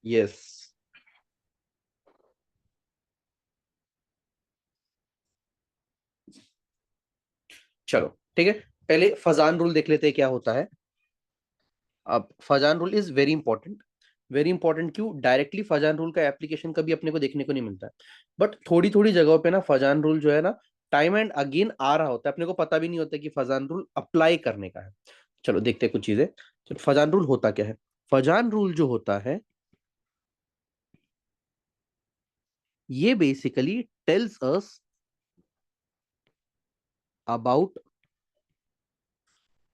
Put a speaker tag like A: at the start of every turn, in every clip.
A: Yes. चलो ठीक है, पहले फजान रूल देख लेते हैं क्या होता है। अब Fajans rule is very important. Very important क्यों? डायरेक्टली फजान रूल का एप्लीकेशन कभी अपने को देखने को नहीं मिलता है, बट थोड़ी थोड़ी जगहों पे ना फजान रूल जो है ना टाइम एंड अगेन आ रहा होता है, अपने को पता भी नहीं होता कि फजान रूल अप्लाई करने का है। चलो देखते हैं कुछ चीजें। तो फजान रूल होता क्या है? फजान रूल जो होता है ये basically tells us about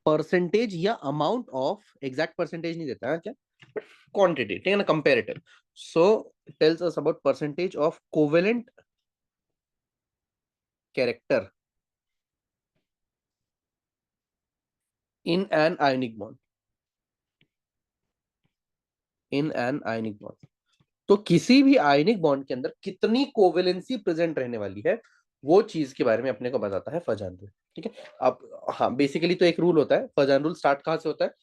A: percentage या अमाउंट ऑफ, एग्जैक्ट परसेंटेज नहीं देता है क्या, क्वांटिटी, ठीक है ना, comparative. So tales us about percentage of covalent character in an ionic bond. In an ionic bond, तो किसी भी आयनिक बॉन्ड के अंदर कितनी कोवेलेंसी प्रेजेंट रहने वाली है, वो चीज के बारे में अपने को बताता है फजान रूल। ठीक है। अब हाँ, बेसिकली तो एक रूल होता है, फजान रूल स्टार्ट कहां से होता है?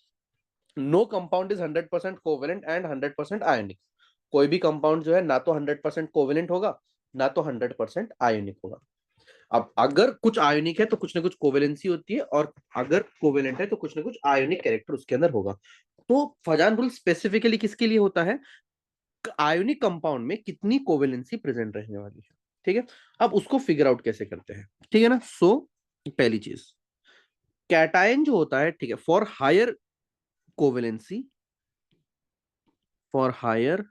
A: No compound is 100% covalent and 100% ionic. कोई भी कंपाउंड जो है ना तो 100% कोवेलेंट होगा, ना तो 100% आयनिक होगा। अब अगर कुछ आयोनिक है तो कुछ ना कुछ कोवेलेंसी होती है, और अगर कोवेलेंट है तो कुछ ना कुछ आयोनिक कैरेक्टर उसके अंदर होगा। तो फजान रूल स्पेसिफिकली किसके लिए होता है? आयोनिक कंपाउंड में कितनी कोवेलेंसी प्रेजेंट रहने वाली है। ठीक है। अब उसको फिगर आउट कैसे करते हैं, ठीक है ना। सो पहली चीज, कैटायन जो होता है, ठीक है, for higher covalency, for higher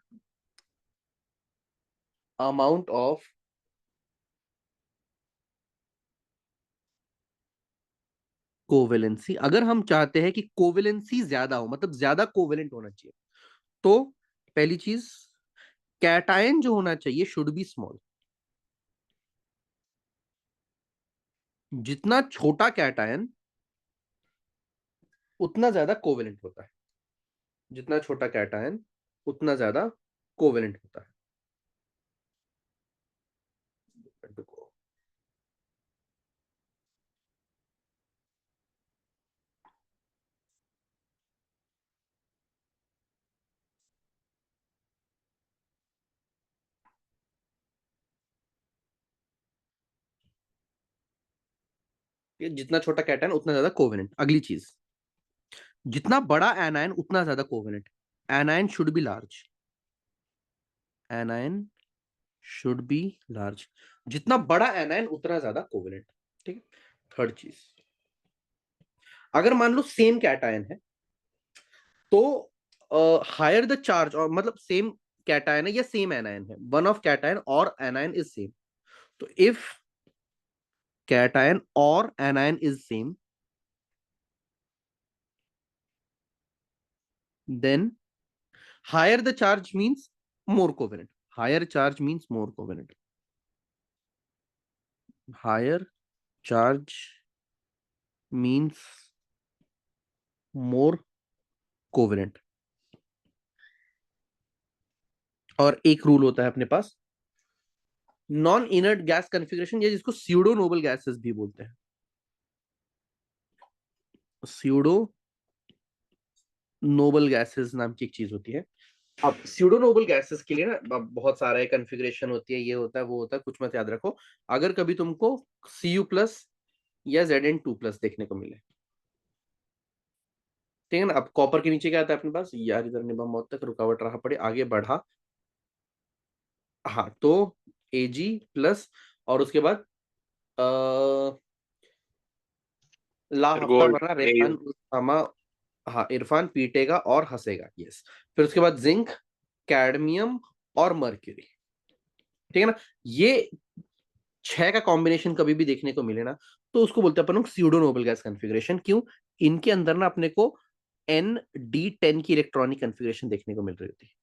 A: amount of covalency, अगर हम चाहते हैं कि कोवेलेंसी ज्यादा हो, मतलब ज्यादा कोवेलेंट होना चाहिए, तो पहली चीज, कैटायन जो होना चाहिए शुड बी स्मॉल। जितना छोटा कैटायन उतना ज्यादा कोवेलेंट होता है। जितना छोटा कैटायन उतना ज्यादा कोवेलेंट होता है। ये जितना छोटा कैटायन उतना ज्यादा कोवेलेंट। अगली चीज, जितना बड़ा एनायन उतना ज्यादा covalent. Anion should be large. Anion should be large. जितना बड़ा एनायन उतना ज्यादा कोवेलेंट। ठीक है। थर्ड चीज, अगर मान लो सेम कैटायन है तो हायर द चार्ज, और मतलब सेम कैटायन है या सेम एनायन है, वन ऑफ कैटायन और एनायन इज सेम। तो if cation or anion is same, then higher the charge means more covalent. Higher charge means more covalent. Higher charge means more covalent. और एक rule होता है अपने पास, non inert gas configuration, या जिसको pseudo noble gases भी बोलते हैं। स्यूडो नोबल गैसेस नाम की एक चीज होती है। अब स्यूडो नोबल गैसेस के लिए ना बहुत सारा कन्फिग्रेशन होती है, ये होता है वो होता है, कुछ मत याद रखो। अगर कभी तुमको Cu प्लस या Zn2+ देखने को मिले, ठीक है ना। अब कॉपर के नीचे क्या आता है अपने पास, यार इधर निभा मौत तक रुकावट रहा पड़े, आगे बढ़ा, हाँ, तो Ag+ और उसके बाद ला
B: फिर
A: हफ्ता
B: गोल्ड
A: बना
B: ए।
A: रेहान हमा, हाँ, इरफान पीटेगा और हंसेगा, यस। फिर उसके बाद जिंक, कैडमियम और मर्क्यूरी। ठीक है ना। ये 6 का कॉम्बिनेशन कभी भी देखने को मिले ना, तो उसको बोलते हैं अपन लोग स्यूडो नोबल गैस कॉन्फ़िगरेशन। क्यों? इनके अंदर ना अपने को Nd10 की इलेक्ट्रॉनिक कॉन्फ़िगरेशन देखने को मिल रही होती है।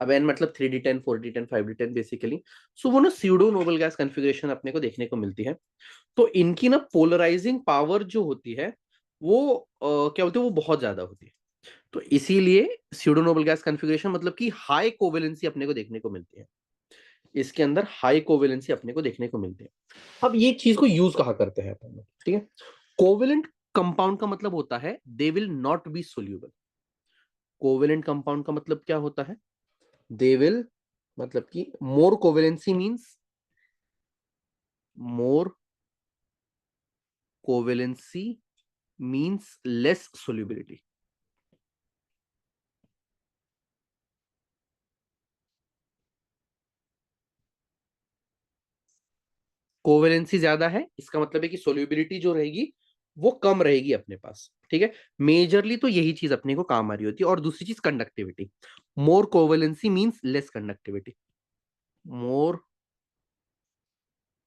A: अब N मतलब 3d10, 4d10, 5d10 बेसिकली। सो वो ना स्यूडो नोबल गैस कॉन्फ़िगरेशन अपने को देखने को मिलती है। तो इनकी ना पोलराइजिंग पावर जो होती है वो क्या बोलते हैं, वो बहुत ज्यादा होती है। तो इसीलिए स्यूडो नोबल गैस कॉन्फ़िगरेशन मतलब कि हाई कोवेलेंसी अपने को देखने को मिलती है। इसके अंदर हाई कोवेलेंसी अपने को देखने को मिलती है। अब ये चीज को यूज कहाँ करते हैं अपन लोग, ठीक है। कोवेलेंट कंपाउंड का मतलब होता है they will not be soluble. Covalent compound का मतलब क्या होता है? दे विल, मतलब कि more covalency means more covalency means less solubility. Covalency ज्यादा है इसका मतलब है कि सोल्यूबिलिटी जो रहेगी वो कम रहेगी अपने पास, ठीक है। मेजरली तो यही चीज अपने को काम आ रही होती है। और दूसरी चीज कंडक्टिविटी, मोर कोवेलेंसी मींस लेस कंडक्टिविटी, मोर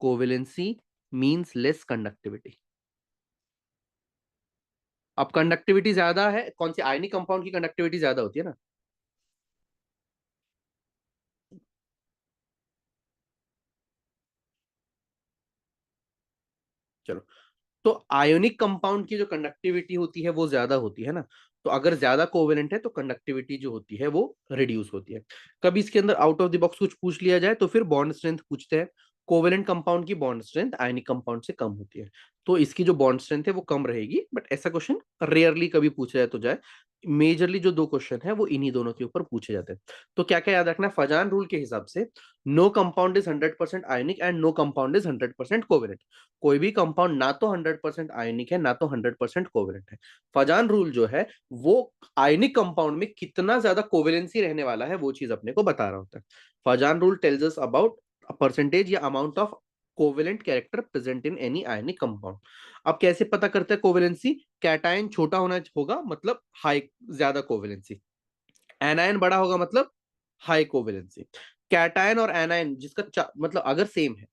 A: कोवेलेंसी मींस लेस कंडक्टिविटी। अब कंडक्टिविटी ज्यादा है, कौन सी आयनिक कंपाउंड की कंडक्टिविटी ज्यादा होती है ना। चलो, तो आयोनिक कंपाउंड की जो कंडक्टिविटी होती है वो ज्यादा होती है ना। तो अगर ज्यादा कोवेलेंट है तो कंडक्टिविटी जो होती है वो रिड्यूस होती है। कभी इसके अंदर आउट ऑफ द बॉक्स कुछ पूछ लिया जाए तो फिर बॉन्ड स्ट्रेंथ पूछते हैं। कोवेलेंट कंपाउंड की बॉन्ड स्ट्रेंथ आयनिक कंपाउंड से कम होती है, तो इसकी जो बॉन्ड स्ट्रेंथ है वो कम रहेगी। बट ऐसा क्वेश्चन रेयरली कभी पूछा जाए तो जाए। मेजरली जो दो क्वेश्चन है वो इन्हीं दोनों के ऊपर पूछे जाते हैं। तो क्या क्या याद रखना है, फजान रूल के हिसाब से no compound is 100% ionic and no compound is 100% covalent. कोई भी कंपाउंड ना तो 100% आयनिक है ना तो 100% कोवेलेंट है। फजान रूल जो है वो आयनिक कंपाउंड में कितना ज्यादा कोवेलेंसी रहने वाला है वो चीज अपने को बता रहा होता है। Fajans rule tells us about percentage या amount of covalent character present in any ionic compound. अब कैसे पता करते हैं कोवेलेंसी, कैटायन छोटा होना होगा मतलब हाई, ज्यादा कोवेलेंसी। एनायन बड़ा होगा मतलब हाई कोवेलेंसी। कैटायन और एनायन जिसका मतलब अगर सेम है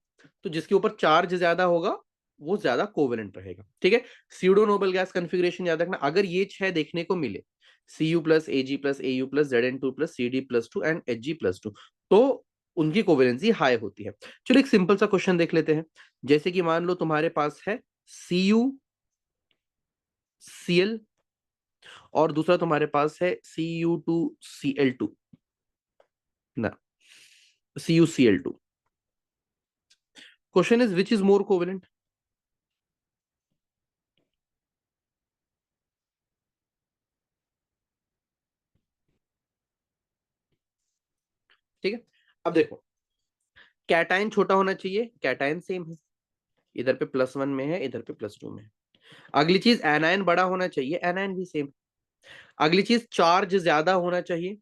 A: तो जिसके ऊपर चार्ज ज्यादा होगा वो ज्यादा कोवेलेंट रहेगा, ठीक है। सीडो नोबल गैस कॉन्फ़िगरेशन याद रखना, अगर ये छह देखने को मिले, Cu plus Ag plus Au plus Zn2 plus Cd+2 and Hg+2, तो उनकी कोवेलेंसी हाई होती है। चलो एक सिंपल सा क्वेश्चन देख लेते हैं। जैसे कि मान लो तुम्हारे पास है CuCl और दूसरा तुम्हारे पास है Cu2Cl2 ना, CuCl2। Question is which is more covalent. ठीक है, अब देखो, कैटायन छोटा होना चाहिए, कैटायन सेम है, इधर पे +1 में है इधर पे +2 में है। अगली चीज एनायन बड़ा होना चाहिए, एनायन भी सेम। अगली चीज चार्ज ज्यादा होना चाहिए।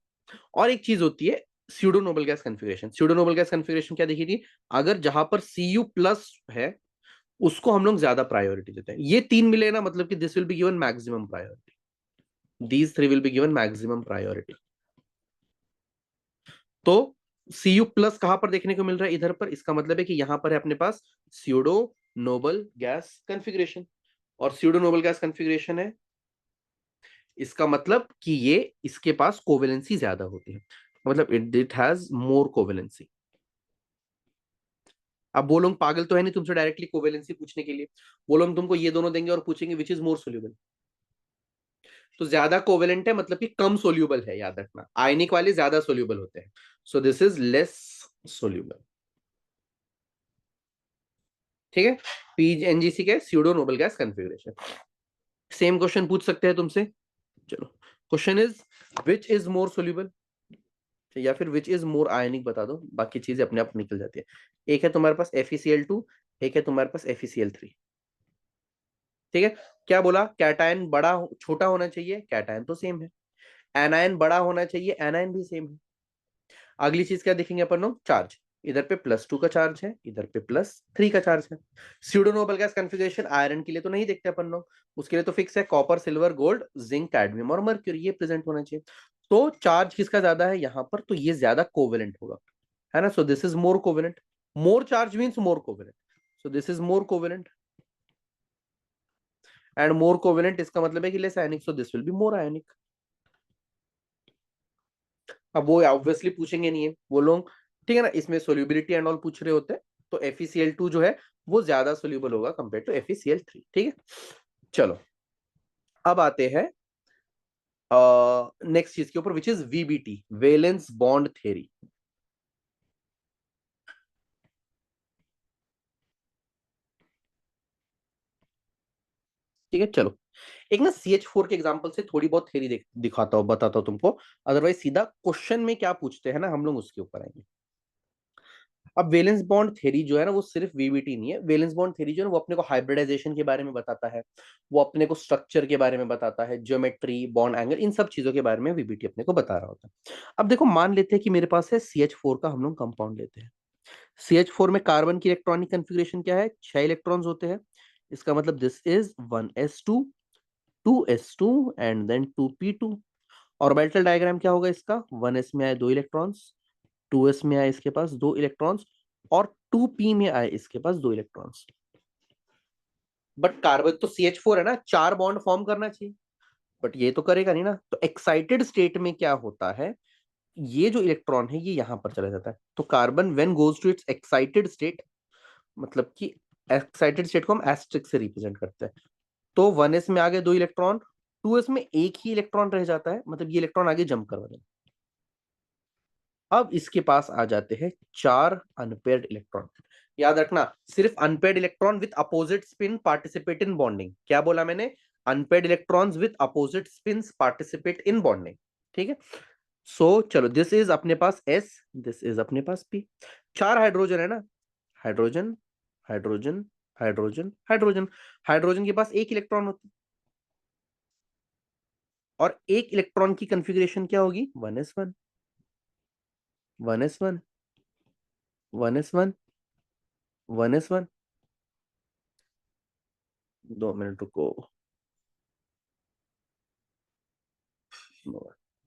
A: और एक चीज होती है pseudo noble gas configuration. Pseudo noble gas configuration क्या देखी थी, अगर जहां पर Cu+ है उसको हम लोग ज्यादा प्रायोरिटी देते हैं। ये तीन मिले ना मतलब कि this will be given maximum priority, these three will be given maximum priority. तो Cu+ कहां पर देखने को मिल रहा है, इधर पर, इसका मतलब है कि यहां पर है अपने पास स्यूडो नोबल गैस कॉन्फ़िगरेशन। और स्यूडो नोबल गैस कॉन्फ़िगरेशन है, इसका मतलब कि ये इसके पास कोवेलेंसी ज्यादा होती है, मतलब इट हैज मोर कोवेलेंसी। अब वो लोग पागल तो है नहीं तुमसे डायरेक्टली कोवेलेंसी पूछने के लिए। वो लोग तुमको ये दोनों देंगे और पूछेंगे विच इज मोर सोल्यूबल। तो ज्यादा कोवेलेंट है मतलब कि कम सोल्यूबल है, याद रखना, आयनिक वाले ज्यादा सोल्यूबल होते हैं। So this is less soluble, ठीक है। पीएनजीसी के pseudo noble gas configuration. Same question पूछ सकते हैं तुमसे। चलो, question is which is more soluble, या फिर विच इज मोर आयनिक बता दो, बाकी चीजें अपने आप निकल जाती है। एक है तुम्हारे पास FeCl2, एक है तुम्हारे पास FeCl3, ठीक है। क्या बोला, कैटायन बड़ा छोटा होना चाहिए, कैटायन तो सेम है। एनायन बड़ा होना चाहिए, एनायन भी सेम है। अगली चीज क्या देखेंगे अपन लोग, चार्ज। इधर पे +2 का चार्ज है, इधर पे +3 का चार्ज है। स्यूडोनोबल गैस कॉन्फ़िगरेशन आयरन के लिए तो नहीं देखते अपन लोग, उसके लिए तो फिक्स है copper silver gold zinc cadmium और मर्क्यूरी, ये प्रेजेंट होना चाहिए। तो चार्ज किसका ज्यादा है यहाँ पर, तो ये ज्यादा कोवेलेंट होगा, है ना। So this is more covalent, more charge means more covalent, so this is more covalent. And more covalent इसका मतलब है कि less ionic, so this will be more ionic. अब वो ऑब्वियसली पूछेंगे नहीं है वो लोग, ठीक है ना, इसमें सोल्यूबिलिटी एंड ऑल पूछ रहे होते हैं। तो FeCl2 जो है वो ज्यादा सोल्यूबल होगा कंपेयर टू FeCl3, ठीक है। चलो, अब आते हैं नेक्स्ट चीज के ऊपर, which is VBT, valence bond theory. ठीक है, चलो, एक ना CH4 के एग्जांपल से थोड़ी बहुत थ्योरी दिखाता हूँ, बताता हूँ तुमको, अदरवाइज सीधा क्वेश्चन में क्या पूछते हैं ना हम लोग उसके ऊपर आएंगे। अब वैलेंस बॉन्ड थ्योरी जो है ना वो सिर्फ वीबीटी नहीं है। वैलेंस बॉन्ड थ्योरी जो है वो अपने को हाइब्रिडाइजेशन के बारे में बताता है, वो अपने को स्ट्रक्चर के बारे में बताता है, ज्योमेट्री, बॉन्ड एंगल, इन सब चीजों के बारे में वीबीटी अपने को बता रहा होता है। अब देखो मान लेते हैं कि मेरे पास है CH4 का हम लोग कंपाउंड लेते हैं। CH4 में कार्बन की इलेक्ट्रॉनिक कन्फिग्रेशन क्या है, 6 इलेक्ट्रॉन्स होते हैं। इसका मतलब this is 1s2 2s2 and then 2p2। Orbital diagram क्या होगा इसका, 1s में आए 2 इलेक्ट्रॉन्स, 2s में आए इसके पास 2 इलेक्ट्रॉन्स, और 2p में आए इसके पास 2 इलेक्ट्रॉन्स। बट कार्बन तो CH4 है ना, 4 बॉन्ड फॉर्म करना चाहिए, बट ये तो करेगा नहीं ना। तो एक्साइटेड स्टेट में क्या होता है, ये जो इलेक्ट्रॉन है ये यहां पर चला जाता है। तो carbon when goes to its excited state, मतलब कि एक्साइटेड स्टेट को हम एस्ट्रिक से रिप्रेजेंट करते हैं। तो 1s में आगे 2 इलेक्ट्रॉन, 2s में एक ही इलेक्ट्रॉन रह जाता है, मतलब ये इलेक्ट्रॉन आगे जंप करवा देगा। अब इसके पास आ जाते हैं 4 अनपेयर्ड इलेक्ट्रॉन। याद रखना, सिर्फ unpaired electron with opposite spin participate in bonding. क्या बोला मैंने, unpaired electrons with opposite spins participate in bonding. ठीक है, सो चलो दिस इज अपने पास S, दिस इज अपने पास P। 4 हाइड्रोजन है ना, hydrogen hydrogen hydrogen hydrogen. Hydrogen के पास एक इलेक्ट्रॉन होता है, और एक इलेक्ट्रॉन की कॉन्फ़िगरेशन क्या होगी, 1s1 1s1 1s1 1s1। 2 minute रुको,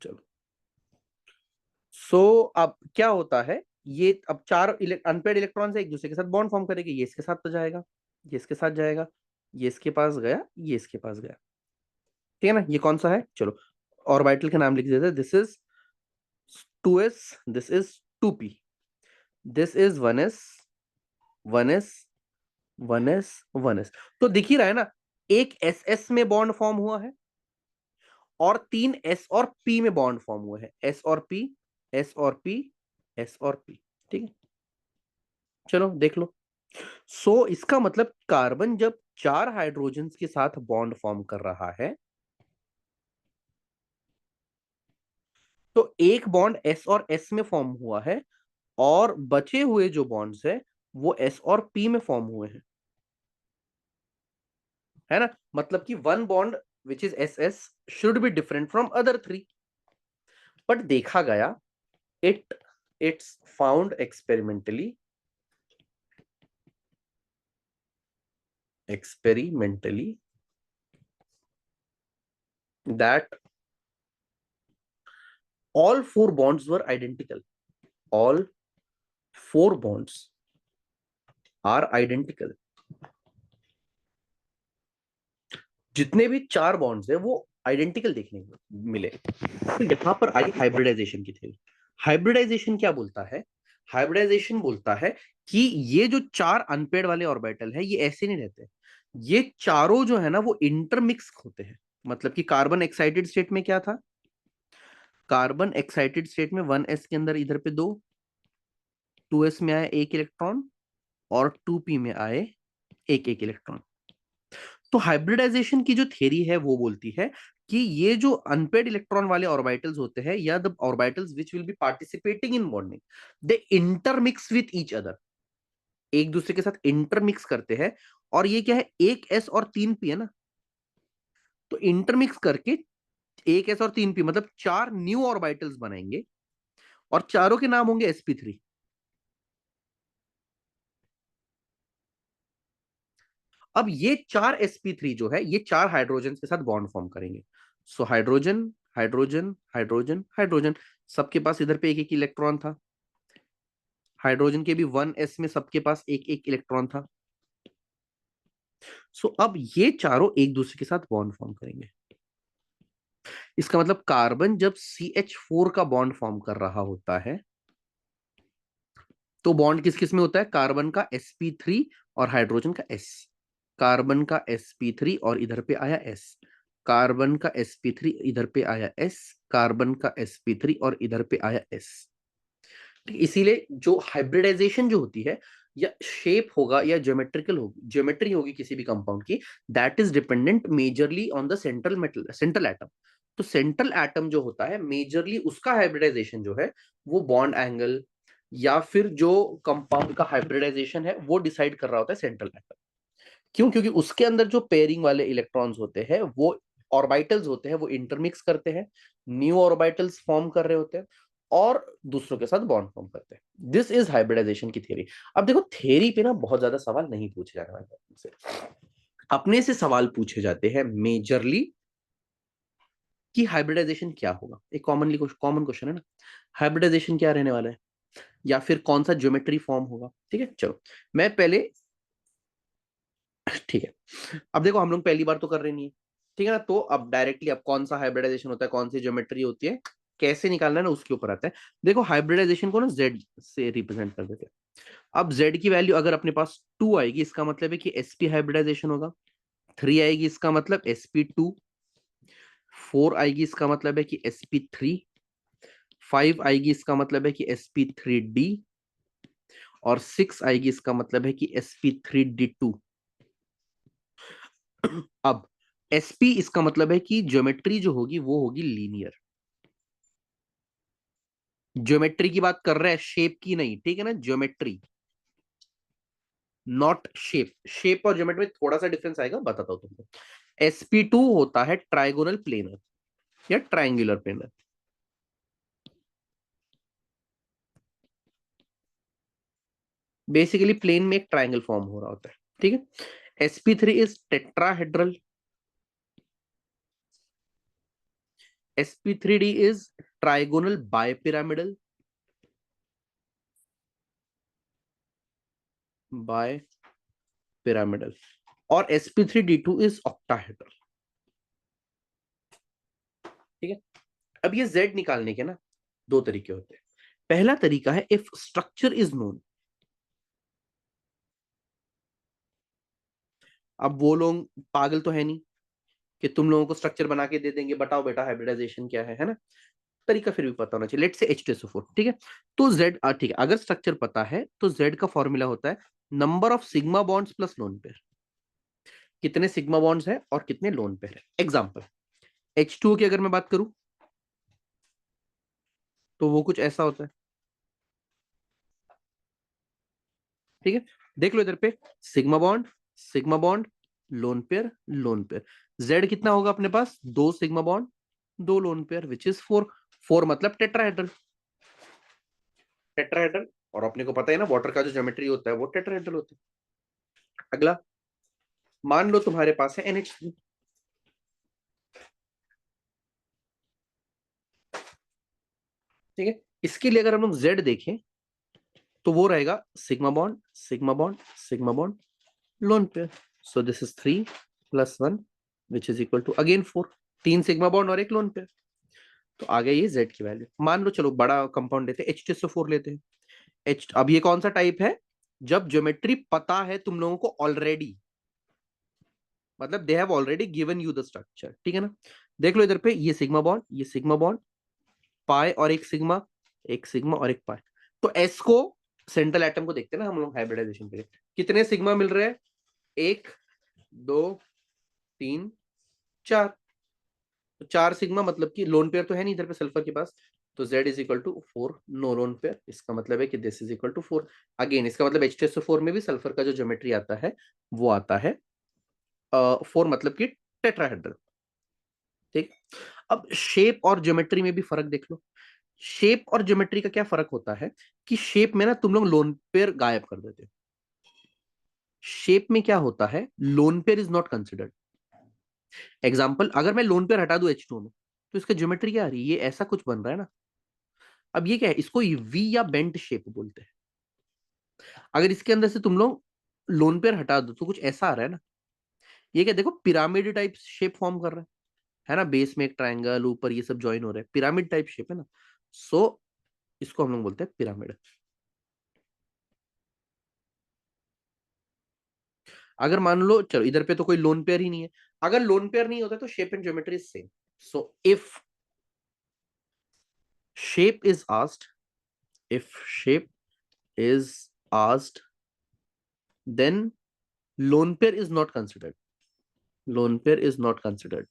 A: चलो। अब क्या होता है, ये अब 4 अनपेयर्ड इलेक्ट्रॉन एक दूसरे के साथ बॉन्ड फॉर्म करेंगे। ये इसके साथ तो जाएगा, ये इसके साथ जाएगा, ये इसके पास गया, ये इसके पास गया। ठीक है ना, ये कौन सा है, चलो ऑर्बिटल का नाम लिख देते हैं। This is 2s, this is 2p, this is 1s 1s 1s 1s। तो दिख ही रहा है ना, एक SS में बॉन्ड फॉर्म हुआ है, और 3 S और P में बॉन्ड फॉर्म हुए हैं, S और P, S और P, S और P। ठीक है, चलो देख लो। इसका मतलब कार्बन जब 4 हाइड्रोजन के साथ बॉन्ड फॉर्म कर रहा है, तो एक बॉन्ड S और S में फॉर्म हुआ है, और बचे हुए जो बॉन्ड्स है वो S और P में फॉर्म हुए हैं, है ना। मतलब कि one bond which is SS should be different from other 3। But देखा गया, it's found experimentally that all 4 bonds were identical, all 4 bonds are identical। जितने भी 4 बॉन्ड्स है वो आइडेंटिकल देखने को मिले। तो यहां पर आई हाइब्रिडाइजेशन की थ्योरी। हाइब्रिडाइजेशन क्या बोलता है, हाइब्रिडाइजेशन बोलता है कि ये जो 4 अनपेयर्ड वाले ऑर्बिटल है ये ऐसे नहीं रहते, ये चारों जो है ना वो इंटरमिक्स होते हैं। मतलब कि कार्बन एक्साइटेड स्टेट में क्या था, कार्बन एक्साइटेड स्टेट में 1s के अंदर इधर पे 2, 2s में आए एक इलेक्ट्रॉन, और 2p में आए एक एक इलेक्ट्रॉन। तो हाइब्रिडाइजेशन की जो थ्योरी है वो बोलती है कि ये जो अनपेयर्ड इलेक्ट्रॉन वाले ऑर्बिटल्स होते हैं, या the orbitals which will be participating in bonding, they intermix with each other, एक दूसरे के साथ इंटरमिक्स करते हैं। और ये क्या है, एक S और 3p है ना, तो इंटरमिक्स करके एक S और 3p मतलब 4 न्यू ऑर्बिटल्स बनाएंगे, और चारों के नाम होंगे sp3। अब ये 4 sp3 जो है ये 4 हाइड्रोजन के साथ बॉन्ड फॉर्म करेंगे। हाइड्रोजन हाइड्रोजन हाइड्रोजन हाइड्रोजन, सबके पास इधर पे एक एक इलेक्ट्रॉन था। हाइड्रोजन के भी 1s में सबके पास एक एक इलेक्ट्रॉन था। अब ये चारों एक दूसरे के साथ बॉन्ड फॉर्म करेंगे। इसका मतलब कार्बन जब CH4 का बॉन्ड फॉर्म कर रहा होता है, तो बॉन्ड किस किस में होता है, कार्बन का sp3 और हाइड्रोजन का S। कार्बन का sp3 और इधर पे आया S, कार्बन का sp3 इधर पे आया S, कार्बन का sp3 और इधर पे आया S। इसीलिए जो हाइब्रिडाइजेशन जो होती है, या शेप होगा या ज्योमेट्रिकल होगी, ज्योमेट्री होगी किसी भी कंपाउंड की, that is dependent majorly on the central metal, central atom. तो सेंट्रल एटम जो होता है मेजरली उसका हाइब्रिडाइजेशन जो है वो बॉन्ड एंगल या फिर जो कंपाउंड का हाइब्रिडाइजेशन है वो डिसाइड कर रहा होता है सेंट्रल एटम। क्यों? क्योंकि उसके अंदर जो पेयरिंग वाले इलेक्ट्रॉन्स होते हैं वो ऑर्बिटल्स होते हैं, वो इंटरमिक्स करते हैं, न्यू ऑर्बिटल्स फॉर्म कर रहे होते हैं और दूसरों के साथ बॉन्ड फॉर्म करते हैं। दिस इज हाइब्रिडाइजेशन की थ्योरी। अब देखो थ्योरी पे ना बहुत ज्यादा सवाल नहीं पूछे जाने वाले अपने से, अपने से सवाल पूछे जाते हैं मेजरली कि हाइब्रिडाइजेशन क्या होगा। एक कॉमन क्वेश्चन है ना, हाइब्रिडाइजेशन क्या रहने वाला है या फिर कौन सा ज्योमेट्री फॉर्म होगा। ठीक है, चलो मैं पहले, ठीक है अब देखो हम लोग पहली बार तो कर रहे नहीं है, ठीक है ना, तो अब डायरेक्टली अब कौन सा हाइब्रिडाइजेशन होता है, कौन सी ज्योमेट्री होती है, कैसे निकालना है ना, उसके ऊपर आता है। देखो हाइब्रिडाइजेशन को ना जेड से रिप्रेजेंट कर देते हैं। अब जेड की वैल्यू अगर अपने पास 2 आएगी इसका मतलब है कि एसपी हाइब्रिडाइजेशन होगा, 3 आएगी इसका मतलब sp2, 4 आएगी इसका मतलब है कि sp3, 5 आएगी इसका मतलब है कि sp3d और 6 आएगी इसका मतलब है कि sp3d2। अब sp इसका मतलब है कि ज्योमेट्री जो होगी वो होगी लीनियर। ज्योमेट्री की बात कर रहे हैं, शेप की नहीं, ठीक है ना, ज्योमेट्री नॉट शेप। शेप और ज्योमेट्री में थोड़ा सा डिफरेंस आएगा, बताता हूं तुमको। sp2 होता है ट्राइगोनल प्लेनर या ट्राइंगुलर प्लेनर। बेसिकली प्लेन में एक ट्राइंगल फॉर्म हो रहा होता है, ठीक है। sp3 is tetrahedral, sp3d is trigonal bipyramidal, bipyramidal, और sp3d2 इज ऑक्टाहेड्रल। ठीक है, अब ये z निकालने के ना दो तरीके होते हैं। पहला तरीका है इफ स्ट्रक्चर इज नोन। अब वो लोग पागल तो है नहीं कि तुम लोगों को स्ट्रक्चर बना के दे देंगे, बताओ बेटा हाइब्रिडाइजेशन क्या है ना। तरीका फिर भी पता होना चाहिए। लेट से H2SO4, ठीक है। तो Z, ठीक है, अगर स्ट्रक्चर पता है तो Z का फॉर्मूला होता है number of sigma bonds plus lone pair. कितने सिग्मा बॉन्ड्स है और कितने लोन पेयर है। एग्जांपल H2O की अगर मैं बात करूं तो वो कुछ ऐसा होता है, ठीक है। देख लो इधर पे, sigma bond, sigma bond, lone pair, lone pair. Z कितना होगा अपने पास, दो सिग्मा बॉन्ड, दो लोन पेयर, विच इज 4। 4 मतलब टेट्राहेड्रल, टेट्राहेड्रल। और अपने को पता है ना वाटर का जो ज्योमेट्री होता है वो टेट्राहेड्रल होता है। अगला, मान लो तुम्हारे पास है NH3, ठीक है। इसके लिए अगर हम लोग Z देखें तो वो रहेगा sigma bond, sigma bond, sigma bond, lone pair. So this is 3 + 1 which is equal to again 4। तीन सिग्मा बॉन्ड और एक लोन पेयर। तो आ गया ये Z की वैल्यू। मान लो चलो बड़ा कंपाउंड लेते हैं, H2SO4 लेते हैं। अब ये कौन सा टाइप है, जब ज्योमेट्री पता है तुम लोगों को ऑलरेडी, मतलब they have already given you the structure, ठीक है ना। देख लो इधर पे, ये सिग्मा बॉन्ड, ये सिग्मा बॉन्ड, पाई और एक सिग्मा, एक सिग्मा और एक पाई। तो एस को, सेंट्रल एटम को देखते हैं ना हम लोग हाइब्रिडाइजेशन के लिए, कितने सिग्मा मिल रहे हैं, एक, दो, तीन, चार। तो चार सिग्मा मतलब कि लोन पेयर तो है नहीं इधर पे सल्फर के पास, तो Z is equal to 4, no lone pair. इसका मतलब है कि this is equal to 4। Again इसका मतलब H2SO4 में भी सल्फर का जो ज्योमेट्री आता है वो आता है 4, मतलब कि टेट्राहेड्रल, ठीक। अब शेप और ज्योमेट्री में भी फर्क देख लो। शेप और ज्योमेट्री का क्या फर्क होता है कि शेप में ना तुम लोग लोन पेयर गायब कर देते हो। शेप में क्या होता है, lone pair is not considered. Example, अगर मैं लोन पेयर हटा दूं H2 में तो इसका ज्योमेट्री क्या आ रही है, ये ऐसा कुछ बन रहा है ना। अब ये क्या है, इसको वी या बेंट शेप बोलते हैं। अगर इसके अंदर से तुम लोग लोन पेयर हटा दो तो कुछ ऐसा आ रहा है ना। ये क्या, देखो पिरामिड टाइप शेप फॉर्म कर रहा है ना, बेस में एक ट्रायंगल, ऊपर ये सब ज्वाइन हो रहा है, पिरामिड टाइप शेप है ना। सो इसको हम लोग बोलते हैं पिरामिड। अगर मान लो चलो इधर पे तो कोई लोन पेयर ही नहीं है, अगर लोन पेयर नहीं होता तो shape and geometry is same. So if shape is asked, if shape is asked then lone pair is not considered. Lone pair is not considered.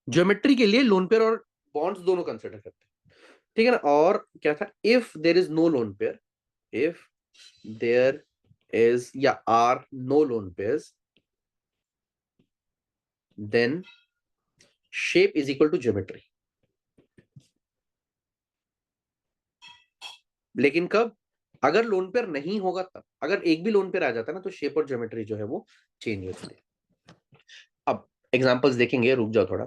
A: Geometry के लिए लोन पेयर और bonds दोनों consider करते हैं, ठीक है ना। और क्या था, if there is no lone pair, if there is या are no lone pairs, then shape is equal to geometry. लेकिन कब, अगर लोन पेयर नहीं होगा तब, अगर एक भी लोन पेयर आ जाता है ना तो शेप और ज्योमेट्री जो है वो चेंज होती है। अब एग्जांपल्स देखेंगे, रुक जाओ थोड़ा।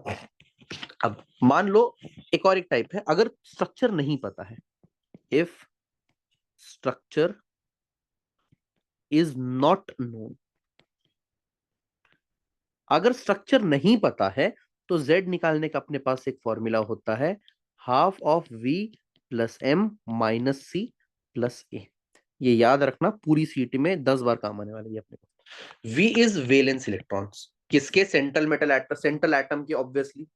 A: अब मान लो एक और एक टाइप है, अगर स्ट्रक्चर नहीं पता है, if structure is not known. अगर स्ट्रक्चर नहीं पता है तो z निकालने का अपने पास एक फॉर्मूला होता है, half of v plus m minus C plus A. ये याद रखना, पूरी सीटी में 10 बार काम आने वाला है अपने को। v इज वेलेंस इलेक्ट्रॉन्स, किसके, central metal atom, central atom की obviously.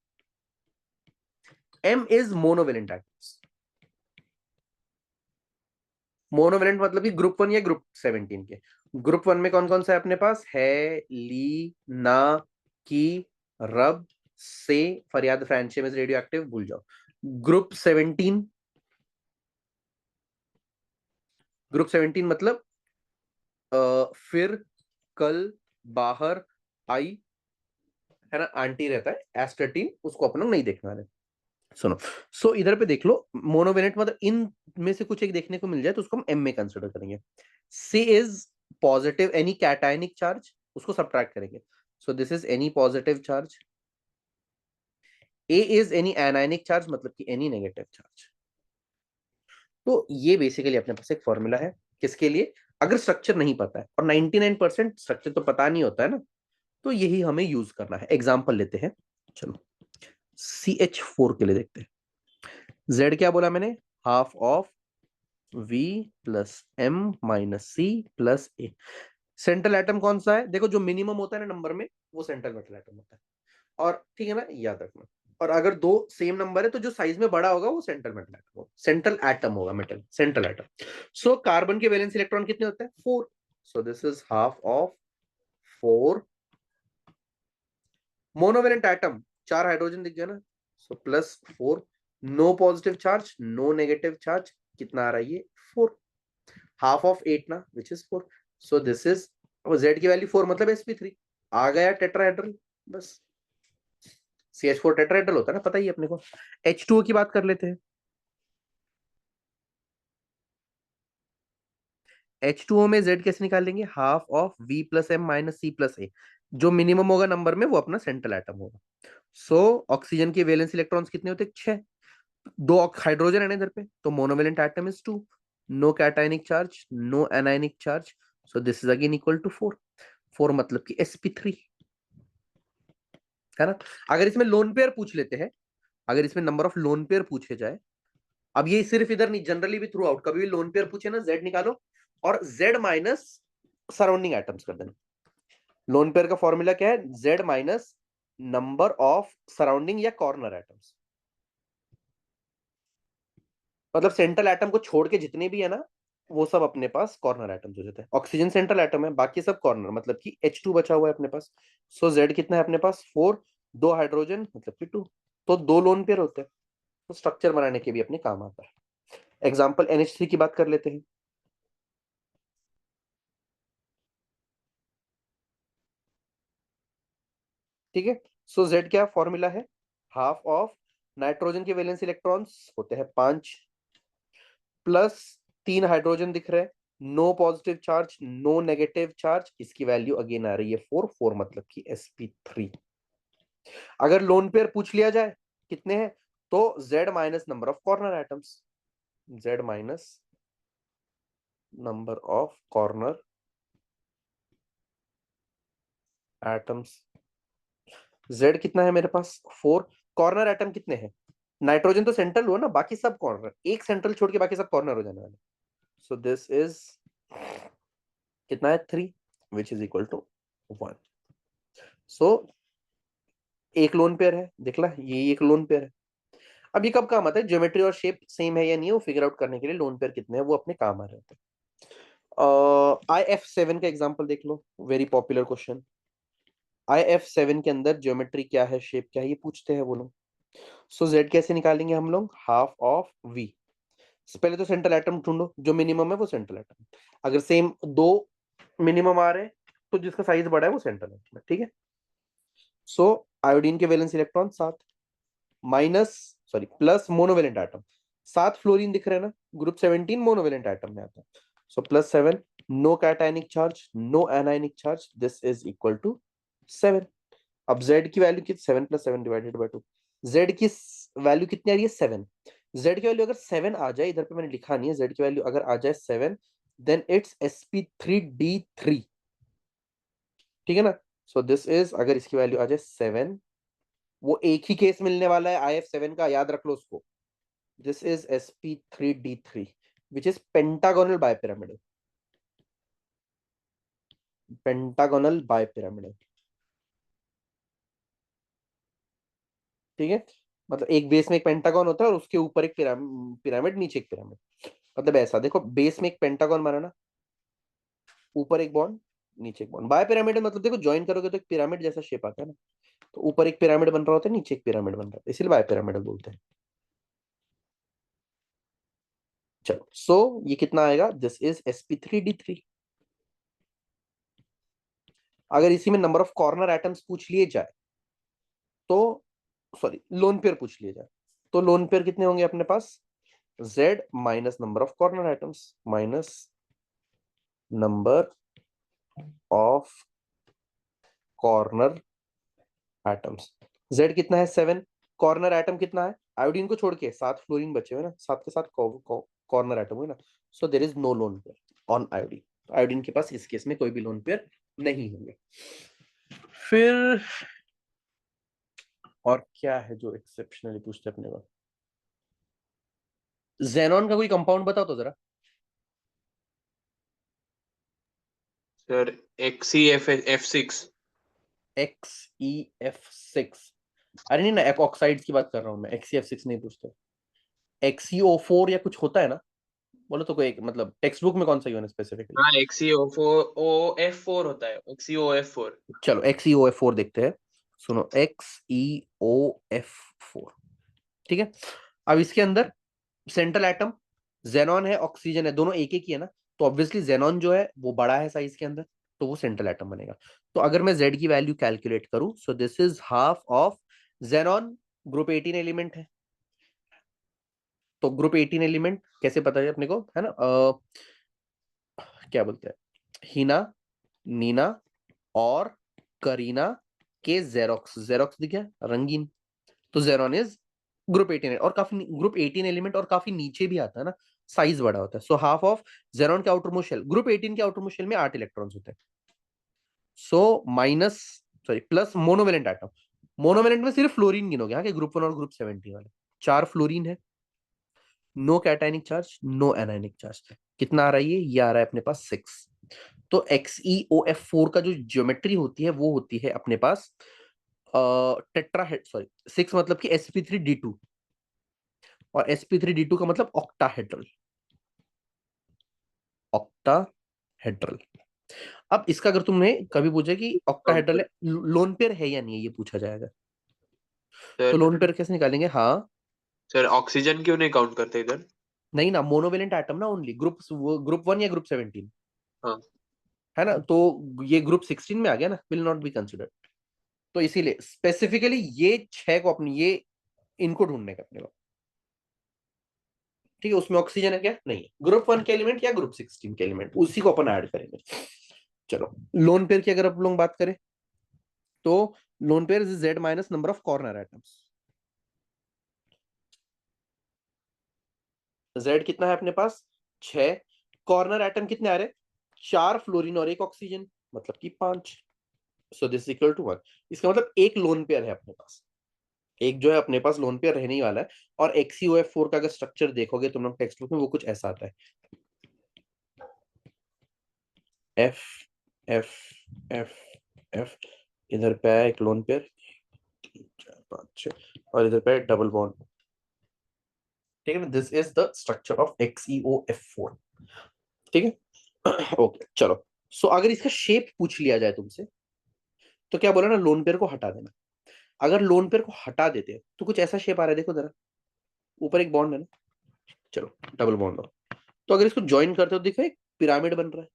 A: m is monovalent atoms. Monovalent मतलब कि ग्रुप 1 या ग्रुप 17 के। ग्रुप 1 में कौन कौन सा है अपने पास, है, ली, ना, की, रब, से, फरियाद, फ्रेंचेम इज रेडियो एक्टिव, भूल जाओ। ग्रुप 17, ग्रुप 17 मतलब फिर, कल, बाहर, आई, है ना, आंटी रहता है, एस्टर्टीन, उसको अपन लोग नहीं देखने वाले। सुनो, सो इधर पे देख लो, मोनोवेलेंट मतलब इन में से कुछ एक देखने को मिल जाए तो उसको हम एम में कंसिडर करेंगे। C is positive any cationic charge, उसको सब्ट्रैक्ट करेंगे। So this is any positive charge. A is any anionic charge, मतलब कि एनी नेगेटिव चार्ज। तो ये बेसिकली अपने पास एक फॉर्मूला है, किसके लिए, अगर स्ट्रक्चर नहीं पता है, और 99% स्ट्रक्चर तो पता नहीं होता है ना, तो यही हमें यूज करना है। एग्जाम्पल लेते हैं, चलो CH4 के लिए देखते हैं। Z क्या बोला मैंने, half of V plus M minus C plus A। Central atom कौन सा है, देखो जो मिनिमम होता है ना नंबर में, वो सेंट्रल मेटल एटम होता है। और ठीक है ना, याद रखना। और अगर दो सेम नंबर है तो जो साइज में बड़ा होगा वो सेंट्रल मेटल एटम होगा, सेंट्रल एटम होगा, metal central atom. So carbon के वैलेंस इलेक्ट्रॉन कितने होते हैं, 4। So this is half of 4। Monovalent atom, 4 hydrogen दिख गया ना, so plus 4। No positive charge, no negative charge, कितना आ रहा है ये, 4। हाफ ऑफ 8 ना, which is 4। So this is, Z की वैल्यू 4 मतलब sp3 आ गया, टेट्राहेड्रल। बस CH4 टेट्राहेड्रल होता है ना, पता ही है अपने को। H2O की बात कर लेते हैं। H2O में Z कैसे निकालेंगे, half of V plus M minus C plus A। जो मिनिमम होगा नंबर में वो अपना सेंट्रल एटम होगा। सो ऑक्सीजन के वैलेंस इलेक्ट्रॉन्स कितने होते हैं, 6। दो हाइड्रोजन है ना इधर पे, तो monovalent atom is 2। No cationic charge, no anionic charge, so this is again equal to 4। 4 मतलब कि sp3, है ना। अगर इसमें लोन पेयर पूछ लेते हैं, अगर इसमें नंबर ऑफ लोन पेयर पूछे जाए, अब ये सिर्फ इधर नहीं, जनरली भी थ्रू आउट कभी भी लोन पेयर पूछे ना, Z निकालो और Z माइनस सराउंडिंग एटम्स कर देना। लोन पेयर का फॉर्मूला क्या है, Z minus number of surrounding या कॉर्नर एटम्स। मतलब सेंट्रल एटम को छोड़ के जितने भी है ना, वो सब अपने पास कॉर्नर एटम्स हो जाते हैं। ऑक्सीजन सेंट्रल एटम है, बाकी सब कॉर्नर, मतलब कि H2 बचा हुआ है अपने पास। सो Z कितना है अपने पास, 4। दो हाइड्रोजन मतलब कि 2, तो दो लोन पेयर होते हैं, तो स्ट्रक्चर बनाने के भी अपने काम आता है। एग्जाम्पल NH3 की बात कर लेते हैं, ठीक है। सो Z क्या फॉर्मूला है, हाफ ऑफ, नाइट्रोजन के वैलेंस इलेक्ट्रॉन्स होते हैं 5, प्लस 3 हाइड्रोजन दिख रहे हैं, no positive charge, no negative charge, इसकी वैल्यू अगेन आ रही है 4। 4 मतलब कि sp3। अगर लोन पेयर पूछ लिया जाए कितने हैं, तो Z minus number of corner atoms, Z minus number of corner atoms. Z कितना है मेरे पास, 4। कॉर्नर एटम कितने हैं, नाइट्रोजन तो सेंट्रल हुआ ना, बाकी सब कॉर्नर, एक सेंट्रल छोड़ के बाकी सब कॉर्नर हो जाने वाले। सो दिस इज कितना है, 3, विच इज इक्वल टू 1। सो एक लोन पेयर है, देख ला, ये एक लोन पेयर है। अब ये कब काम आता है, ज्योमेट्री और शेप सेम है या नहीं वो फिगर आउट करने के लिए लोन पेयर कितने हैं वो अपने काम आ रहे होते हैं। IF7 का एग्जांपल देख लो, वेरी पॉपुलर क्वेश्चन। IF7 के अंदर ज्योमेट्री क्या है, शेप क्या है, ये पूछते हैं वो लोग। सो Z कैसे निकालेंगे हम लोग, हाफ ऑफ V। पहले तो सेंट्रल एटम ढूंढो, जो मिनिमम है वो सेंट्रल एटम। अगर सेम दो मिनिमम आ रहे हैं तो जिसका साइज बड़ा है वो सेंट्रल एटम है, ठीक है। सो आयोडीन के valence electron 7, minus sorry plus monovalent atom, 7 fluorine दिख रहे हैं ना, ग्रुप 17 मोनोवेलेंट एटम में आता है। So +7, no cationic charge, no anionic charge, this is equal to 7। अब Z की वैल्यू कितनी, 7 + 7 / 2। Z की वैल्यू कितनी आ रही है, 7। Z की वैल्यू अगर 7 आ जाए, इधर पे मैंने लिखा नहीं है, Z की वैल्यू अगर आ जाए 7, देन इट्स sp3d3, ठीक है ना। सो दिस इज, अगर इसकी वैल्यू आ जाए 7, वो एक ही केस मिलने वाला है IF7 का, याद रख लो उसको। This is sp3d3 which is pentagonal bipyramidal, pentagonal bipyramidal, ठीक है। मतलब एक बेस में एक पेंटागन होता है और उसके ऊपर एक पिरामिड, नीचे एक पिरामिड। मतलब ऐसा देखो, बेस में एक पेंटागन बना ना, ऊपर एक बॉन्ड, नीचे एक बॉन्ड। बाय पिरामिड मतलब देखो ज्वाइन करोगे तो एक पिरामिड जैसा शेप आता है ना, तो ऊपर एक पिरामिड बन रहा होता है, नीचे एक पिरामिड बन रहा है, इसीलिए बाय पिरामिडल बोलते हैं। चलो सो ये कितना आएगा, दिस इज sp3d3। अगर इसी में नंबर ऑफ कॉर्नर एटम्स पूछ लिए जाए तो, सॉरी लोन पेयर पूछ लिए जाए, तो लोन पेयर कितने होंगे अपने पास, Z minus number of corner atoms minus number of corner atoms. Z कितना है, 7। कॉर्नर एटम कितना है, आयोडीन को छोड़ के 7 फ्लोरीन बचे हुए ना, 7 के साथ कॉर्नर एटम हुए ना। So there is no lone pair on iodine. Iodine के पास इस केस में कोई भी लोन पेयर नहीं होंगे। फिर और क्या है जो एक्सेप्शनली पूछते अपने को, जेनॉन का कोई कंपाउंड बताओ तो जरा।
B: Sir XeF6।
A: XeF6, अरे नहीं ना, ऑक्साइड्स की बात कर रहा हूँ मैं, XeF6 नहीं पूछते। XeO4 या कुछ होता है ना, बोलो तो कोई मतलब टेक्स्ट बुक में कौन सा यून है स्पेसिफिकली।
B: हाँ, XeO4 होता है, XeOF4।
A: चलो XeOF4 देखते हैं, सुनो XeOF4, ठीक है। अब इसके अंदर सेंट्रल एटम जेनॉन है, ऑक्सीजन है, दोनों एक एक ही है ना, तो ऑब्वियसली जेनॉन जो है वो बड़ा है साइज के अंदर, तो वो सेंट्रल एटम बनेगा। तो अगर मैं Z की वैल्यू कैलकुलेट करूं, सो this is half of xenon, group 18 element है, तो ग्रुप 18 एलिमेंट कैसे पता है अपने को, है ना, क्या बोलते हैं, हिना, नीना और करीना के जेरोक्स, जेरोक्स दिखे रंगीन, तो जेरॉन इज ग्रुप 18 और काफी ग्रुप 18 एलिमेंट और काफी नीचे भी आता है ना, साइज बड़ा होता है। सो हाफ ऑफ जेरॉन के आउटर मोस्ट शेल, ग्रुप 18 के आउटर मोस्ट शेल में 8 इलेक्ट्रॉन्स होते हैं। So minus sorry plus monovalent atom, monovalent में सिर्फ फ्लोरीन गिनोगे, हाँ, ग्रुप 1 और ग्रुप 17 वाले, 4 फ्लोरीन है, no cationic charge, no anionic charge. कितना आ रहा है ये आ रहा है अपने पास 6। तो XeOF4 का जो ज्योमेट्री होती है वो होती है अपने पास टेट्राहेड, सॉरी 6 मतलब कि sp3d2, और sp3d2 का मतलब ऑक्टाहेड्रल, ऑक्टाहेड्रल। अब इसका अगर तुमने कभी पूछा कि ऑक्टाहेड्रल है, लोन पेयर है या नहीं है, ये पूछा जाएगा, तो
B: सर
A: लोन पेयर कैसे निकालेंगे, हाँ।
B: सर ऑक्सीजन क्यों नहीं काउंट करते इधर?
A: नहीं ना, मोनोवेलेंट एटम ना, ओनली ग्रुप 1 या ग्रुप 17,
B: हाँ
A: है ना, तो ये ग्रुप 16 में आ गया ना, विल नॉट बी कंसिडर्ड। तो इसीलिए स्पेसिफिकली ये 6 को अपनी ये इनको ढूंढने का अपने को, ठीक है। उसमें ऑक्सीजन है क्या, नहीं, ग्रुप 1 के एलिमेंट या ग्रुप 16 के एलिमेंट, उसी को अपन ऐड करेंगे। चलो लोन पेयर की अगर आप लोग बात करें तो lone pair is Z minus number of corner atoms. Z कितना है अपने पास, 6। कॉर्नर एटम कितने आ रहे, 4 फ्लोरीन और एक ऑक्सीजन, मतलब कि 5। So this equal to 1। इसका मतलब एक लोन पेयर है अपने पास, एक जो है अपने पास लोन पेयर रहने ही वाला है। और XeOF4 का अगर स्ट्रक्चर देखोगे तुम लोग टेक्स्ट बुक में, वो कुछ ऐसा आता है, F F F F, इधर पे है एक लोन पेयर, 3 4 5 6, और इधर पे डबल बॉन्ड, ठीक है ना, this is the structure of XeOF4। ठीक है ओके चलो। सो अगर इसका शेप पूछ लिया जाए तुमसे, तो क्या बोला ना, लोन पेयर को हटा देना। अगर लोन पेयर को हटा देते हैं तो कुछ ऐसा शेप आ रहा है, देखो जरा, ऊपर एक बॉन्ड है ना, चलो डबल बॉन्ड हो, तो अगर इसको ज्वाइन करते हो देखो एक पिरामिड बन रहा है,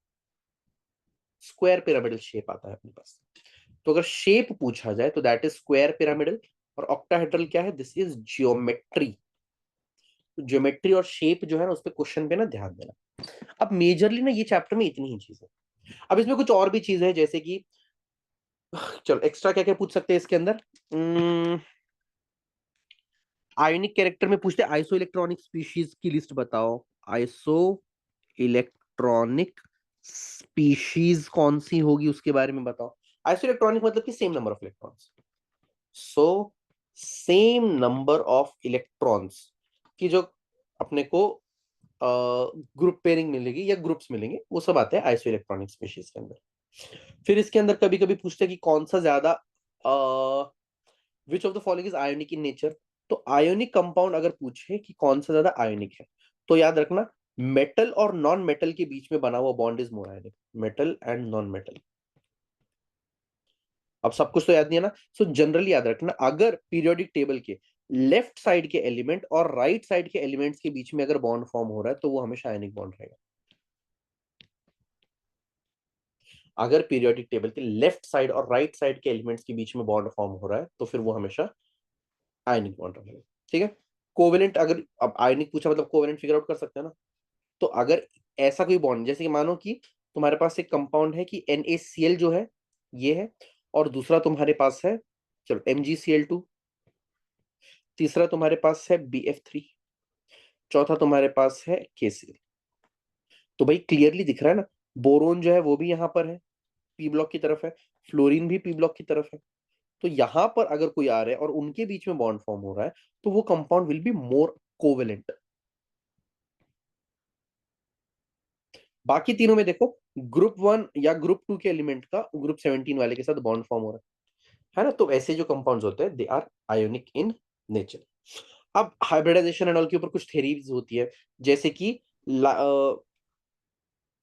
A: स्क्वायर पिरामिडल शेप आता है अपने पास। तो अगर शेप पूछा जाए तो दैट इज स्क्वायर पिरामिडल, और ऑक्टाहेड्रल क्या है, दिस इज जियोमेट्री। ज्योमेट्री और शेप जो है ना, उस पर क्वेश्चन पे ना ध्यान देना। अब मेजरली ना ये चैप्टर में इतनी ही चीज है। अब इसमें कुछ और भी चीज है, जैसे कि चलो एक्स्ट्रा क्या क्या पूछ सकते हैं इसके अंदर। आयोनिक कैरेक्टर में पूछते हैं आइसो इलेक्ट्रॉनिक स्पीशीज की लिस्ट बताओ। आइसो इलेक्ट्रॉनिक स्पीशीज कौन सी होगी उसके बारे में बताओ। आइसो इलेक्ट्रॉनिक मतलब कि same number of electrons. So same number of electrons की जो अपने को ग्रुप पेयरिंग मिलेगी या ग्रुप्स मिलेंगे, वो सब आते हैं आइसो इलेक्ट्रॉनिक स्पीशीज के अंदर। फिर इसके अंदर कभी कभी पूछते हैं कि कौन सा ज्यादा, which of the following is ionic in nature. तो आयोनिक कंपाउंड अगर पूछे कि कौन सा ज्यादा आयोनिक है, तो याद रखना मेटल और नॉन मेटल के बीच में बना हुआ bond is more ionic, metal and non metal. अब सब कुछ तो याद नहीं है ना, सो जनरली याद रखना अगर पीरियोडिक टेबल के लेफ्ट साइड के एलिमेंट और राइट साइड के एलिमेंट्स के बीच में अगर बॉन्ड फॉर्म हो रहा है तो वो हमेशा आयनिक बॉन्ड रहेगा। अगर पीरियोडिक टेबल के लेफ्ट साइड और राइट साइड के एलिमेंट्स के बीच में बॉन्ड फॉर्म हो रहा है तो फिर वो हमेशा आयनिक बॉन्ड रहेगा। ठीक है, कोवेलेंट, अगर अब आयनिक पूछा मतलब कोवेलेंट फिगर आउट कर सकते हैं ना। तो अगर ऐसा कोई बॉन्ड, जैसे कि मानो कि तुम्हारे पास एक कंपाउंड है कि NaCl जो है ये है, और दूसरा तुम्हारे पास है चलो MgCl2, तीसरा तुम्हारे पास है BF3, चौथा तुम्हारे पास है KCl। तो भाई क्लियरली दिख रहा है ना, बोरोन जो है वो भी यहाँ पर है, पी ब्लॉक की तरफ है, फ्लोरीन भी पी ब्लॉक की तरफ है। तो यहां पर अगर कोई आ रहा है और उनके बीच में बॉन्ड फॉर्म हो रहा है तो वो compound will be more covalent. बाकी तीनों में देखो, ग्रुप 1 या ग्रुप 2 के एलिमेंट का ग्रुप 17 वाले के साथ बॉन्ड फॉर्म हो रहा है ना, तो ऐसे जो कंपाउंड्स होते हैं they are ionic in nature. अब हाइब्रिडाइजेशन एंड ऑल के ऊपर कुछ थ्योरीज होती है, जैसे कि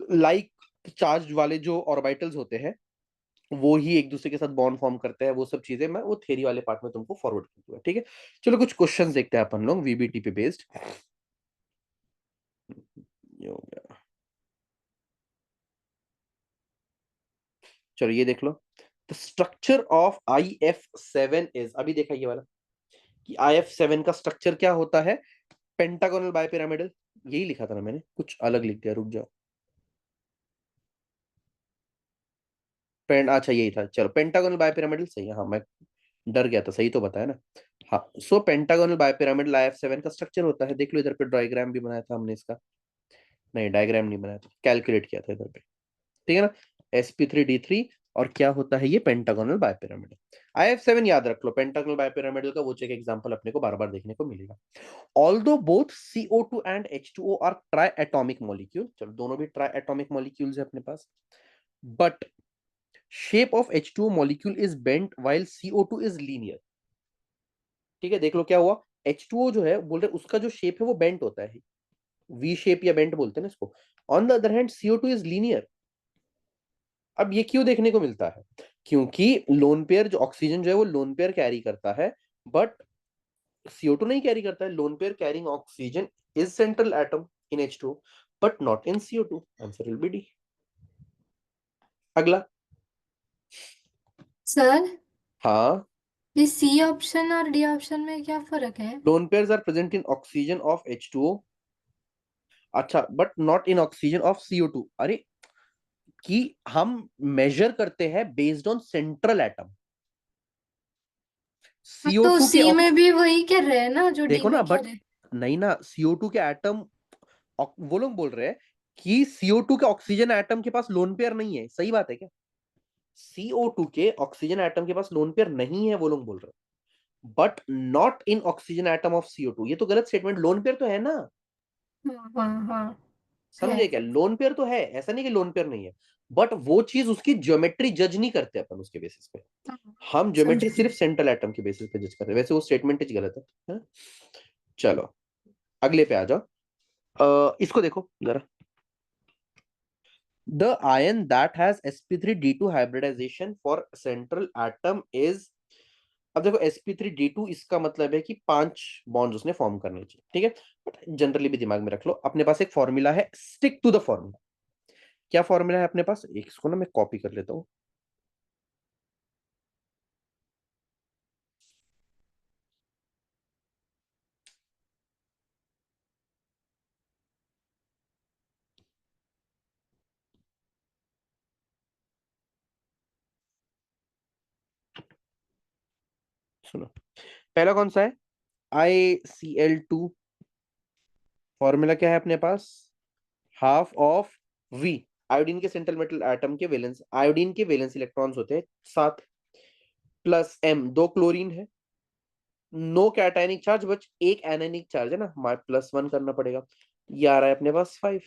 A: लाइक चार्ज वाले जो ऑर्बिटल्स होते हैं वो ही एक दूसरे के साथ बॉन्ड फॉर्म करते हैं, वो सब चीजें मैं वो थ्योरी वाले पार्ट में तुमको फॉरवर्ड कर दूंगा। ठीक है, चलो कुछ क्वेश्चंस देखते हैं अपन लोग VBT पे बेस्ड। ये हो गया, चलो ये देख लो। The structure of IF7 is, अभी देखा ये वाला कि IF7 का स्ट्रक्चर क्या होता है, पेंटागोनल बाइपिरामिडल। यही लिखा था ना मैंने, कुछ अलग लिख दिया, रुक जाओ। अच्छा यही था, चलो पेंटागोनल बाइपिरामिडल सही है, हाँ मैं डर गया था, सही तो बताया ना। हाँ, सो पेंटागोनल बाइपिरामिडल IF7 का स्ट्रक्चर होता है, देख लो इधर पे डायग्राम भी बनाया था हमने इसका। नहीं डायग्राम नहीं बनाया था, कैलकुलेट किया था इधर पे। ठीक है ना, sp3d3। और क्या होता है ये, पेंटागोनल बाइपिरामिडल। IF7 याद रख लो, पेंटागोनल बाइपिरामिडल का वो चेक एग्जांपल अपने को बार बार देखने को मिलेगा। Although both CO2 and H2O are triatomic molecule, चलो दोनों भी ट्राई एटॉमिक मॉलिक्यूल्स है अपने पास, but shape of H2O molecule is bent while CO2 is linear. ठीक है, देख लो क्या हुआ, H2O जो है बोल रहे उसका जो शेप है वो बेंट होता है, V शेप या बेंट बोलते हैं ना इसको। On the other hand CO2 is linear. अब ये क्यों देखने को मिलता है, क्योंकि लोन पेयर जो ऑक्सीजन जो है वो लोन पेयर कैरी करता है, बट CO2 नहीं कैरी करता है। Lone pair carrying oxygen is central atom in H2O but not in CO2, answer will be D. अगला,
C: सर
A: हाँ,
C: ये सी ऑप्शन और डी ऑप्शन में क्या फर्क है?
A: Lone pairs are present in oxygen of H2O, अच्छा but not in oxygen of CO2। अरे कि हम मेजर करते हैं बेस्ड ऑन सेंट्रल एटम,
C: हाँ, तो
A: CO2 के
C: सी में भी वही कर रहे हैं ना जो डी
A: देखो ना,
C: में कह
A: बट
C: रहे हैं।
A: नहीं ना, CO2 के एटम, वो लोग बोल रहे हैं कि CO2 के ऑक्सीजन एटम के पास लोन पेयर नहीं है, सही बात है क्या? CO2 के ऑक्सीजन एटम के पास लोन पेयर नहीं है वो लोग बोल रहे हैं, but not in oxygen atom of CO2, ये तो गलत स्टेटमेंट, लोन पेयर तो है ना।
C: हाँ हाँ हाँ है।
A: समझे क्या, लोन पेयर तो है, ऐसा नहीं कि लोन पेयर नहीं है, बट वो चीज उसकी ज्योमेट्री जज नहीं करते अपन उसके बेसिस पे।
C: हाँ,
A: हम ज्योमेट्री
C: समझे
A: सिर्फ
C: समझे।
A: सेंट्रल एटम के बेसिस पे जज करते हैं, वैसे वो स्टेटमेंट गलत है, हाँ? चलो अगले पे आ जाओ। इसको देखो जरा। The ion that has sp3d2 hybridization for central atom is, अब देखो sp3d2 इसका मतलब है कि 5 बॉन्ड्स उसने फॉर्म करने चाहिए, ठीक है। बट जनरली भी दिमाग में रख लो, अपने पास एक फॉर्मूला है, स्टिक टू द फॉर्मूला। क्या फॉर्मूला है अपने पास, एक इसको ना मैं कॉपी कर लेता हूँ। सुनो, पहला कौन सा है, ICl2। फॉर्मूला क्या है अपने पास, हाफ ऑफ V। आयोडीन के सेंट्रल मेटल एटम के वैलेंस, आयोडीन के वैलेंस इलेक्ट्रॉन्स होते हैं 7, प्लस M, 2 क्लोरीन है, नो कैटायनिक चार्ज, बच एक एनायनिक चार्ज है ना, +1 करना पड़ेगा। ये आ रहा है अपने पास 5।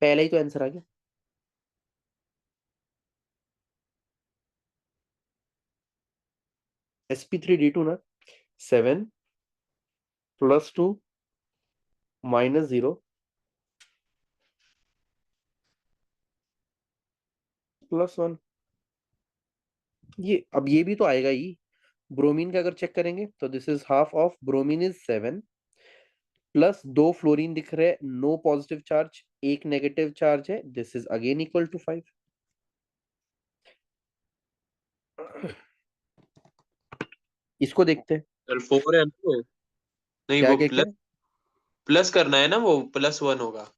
A: पहले ही तो आंसर आ गया। sp3d2 ना, 7 +2 -0 +1। ये अब ये भी तो आएगा ही। ब्रोमीन का अगर चेक करेंगे तो this is half of bromine is 7, plus 2 fluorine दिख रहे हैं, नो पॉजिटिव चार्ज, एक नेगेटिव चार्ज है, this is again equal to 5। इसको देखते हैं।
B: सर 4 है ना वो? नहीं,
A: क्या
B: वो
A: क्या क्या,
B: प्लस प्लस करना है ना, वो +1 होगा।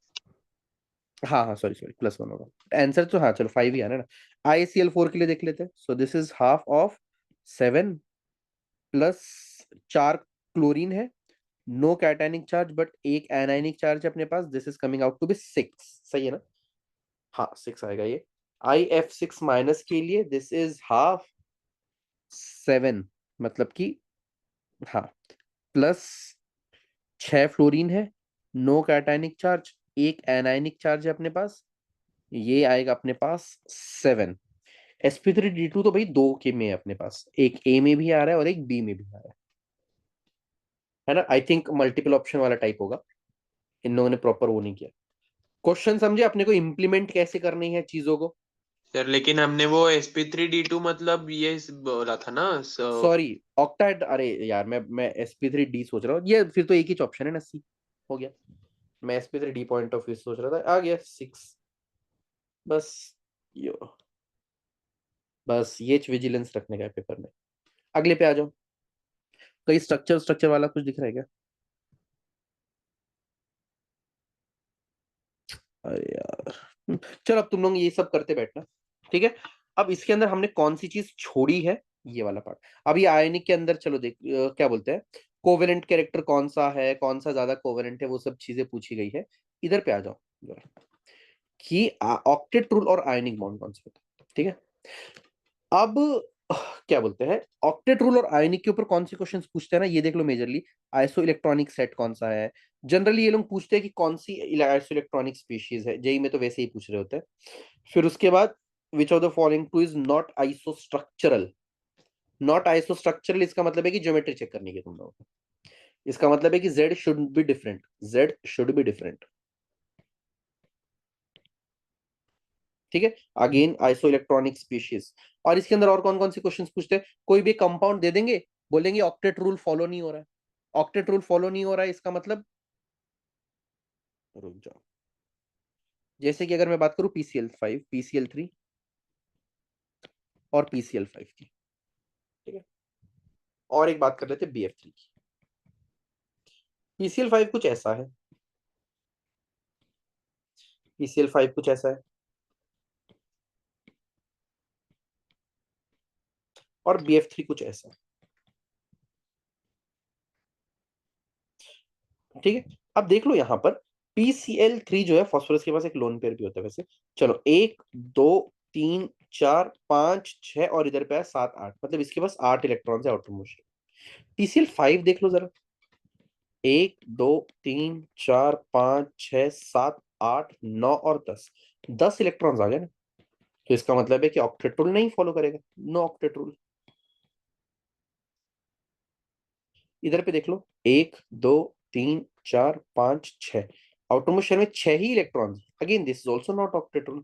A: हाँ हाँ सॉरी सॉरी, +1 होगा आंसर तो, हाँ चलो 5 ही आना ना। ICl4 के लिए देख लेते हैं। So this is half of 7, plus 4 chlorine है, नो कैटायनिक चार्ज बट एक एनायनिक चार्ज है अपने पास, this is coming out to be 6। सही है ना, हाँ 6 आएगा ये। IF6 माइनस के लिए दिस इज हाफ 7, मतलब कि हाँ, प्लस 6 फ्लोरीन है, नो कैटायनिक चार्ज, एक एनायनिक चार्ज है अपने पास, ये आएगा अपने पास 7। sp3d2 तो भाई 2 के में है अपने पास, एक ए में भी आ रहा है और एक बी में भी आ रहा है ना। आई थिंक मल्टीपल ऑप्शन वाला टाइप होगा, इन लोगों ने प्रॉपर वो नहीं किया। क्वेश्चन समझे अपने को इम्प्लीमेंट कैसे करनी है चीजों को।
B: सर लेकिन हमने वो sp3d2 मतलब ये बोला था ना,
A: सॉरी, ऑक्टाइड, अरे यार मैं sp3d सोच रहा हूँ, ये फिर तो एक ही ऑप्शन है ना, सी हो गया। मैं sp3d पॉइंट ऑफ व्यू सोच रहा था, आ गया 6। बस यो, बस ये विजिलेंस रखने का है पेपर में। अगले पे आ जाओ। कहीं स्ट्रक्चर स्ट्रक्चर वाला कुछ दिख रहा है क्या, अरे यार। चलो अब तुम लोग ये सब करते बैठना, ठीक है। अब इसके अंदर हमने कौन सी चीज छोड़ी है, ये वाला पार्ट। अब ये आयनिक के अंदर चलो देख, क्या बोलते हैं, कोवेलेंट कैरेक्टर कौन सा है, कौन सा ज्यादा कोवेलेंट है, वो सब चीजें पूछी गई है। इधर पे आ जाओ जरा, कि ऑक्टेट रूल और आयनिक बॉन्ड कौन से होता है, ठीक है। अब क्या बोलते हैं, ऑक्टेट रूल और आयनिक के ऊपर कौन से क्वेश्चंस पूछते हैं ना, ये देख लो मेजरली। आइसो इलेक्ट्रॉनिक सेट कौन सा है, जनरली ये लोग पूछते हैं कि कौन सी आइसो इलेक्ट्रॉनिक स्पीशीज है, जेई में तो वैसे ही पूछ रहे होते हैं। फिर उसके बाद which of the following two is not iso structural. Not iso structural इसका मतलब है कि ज्योमेट्री चेक करनी है तुम लोगों को। इसका मतलब है कि Z should be different, Z should be different, ठीक है। Again iso electronic species. और इसके अंदर और कौन कौन से क्वेश्चंस पूछते हैं, कोई भी कंपाउंड दे देंगे, बोलेंगे ऑक्टेट रूल फॉलो नहीं हो रहा है। ऑक्टेट रूल फॉलो नहीं हो रहा है इसका मतलब, रुक जाओ, जैसे कि अगर मैं बात करूं PCl5, PCl3 और PCl5 की, ठीक है। और एक बात कर लेते हैं BF3 की। PCl5 कुछ ऐसा है, PCl5 कुछ ऐसा है, और BF3 कुछ ऐसा है, ठीक है। अब देख लो यहाँ पर, PCl3 जो है फॉस्फोरस के पास एक लोन पेयर भी होता है वैसे। चलो 1 2 3 4 5 6 और इधर पे है 7 8, मतलब इसके पास 8 इलेक्ट्रॉन है आउटर मोस्ट। PCl5 देख लो जरा, 1 2 3 4 5 6 7 8 9 और 10 इलेक्ट्रॉन्स आ गए ना। तो इसका मतलब है कि ऑक्टेट रूल नहीं फॉलो करेगा, नो ऑक्टेट रूल। इधर पे देख लो, 1 2 3 4 5 6, आउटरमोस्ट शेल में 6 ही electrons. Again this is also not octet rule.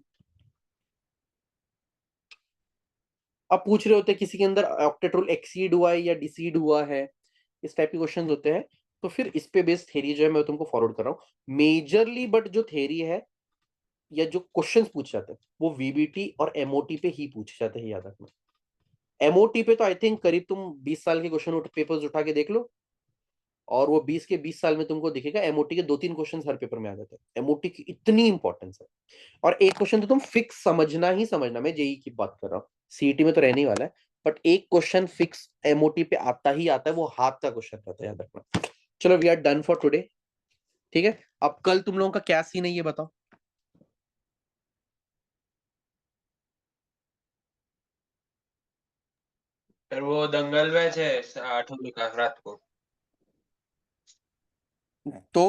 A: अब पूछ रहे होते हैं किसी के अंदर ऑक्टेट रूल एक्सीड हुआ है या डिसीड हुआ है, इस टाइप के क्वेश्चंस होते हैं। तो फिर इस पे बेस्ड थ्योरी जो है मैं तुमको फॉरवर्ड कर रहा हूँ मेजरली, बट जो थ्योरी है या जो क्वेश्चंस पूछे जाते हैं वो वीबीटी और एमओटी पे ही पूछे जाते हैं, याद रखना। एमओटी पे तो आई थिंक करीब तुम 20 साल के क्वेश्चन पेपर्स उठा के देख लो, और वो 20 के 20 साल में तुमको दिखेगा एमओटी के 2-3 क्वेश्चन हर पेपर में आ जाते हैं। एमओटी की इतनी इंपॉर्टेंस है। और एक क्वेश्चन तो तुम फिक्स समझना ही समझना, मैं जेई की बात कर रहा हूँ, सीईटी में तो रहने ही वाला है, बट एक क्वेश्चन फिक्स एमओटी पे आता ही आता है, वो हाथ का क्वेश्चन रहता है, याद रखना। चलो we are done for today, ठीक है। अब कल तुम लोगों का क्या सीन है ये बताओ।
B: फिर वो दंगल मैच है 8 का रात को।
A: तो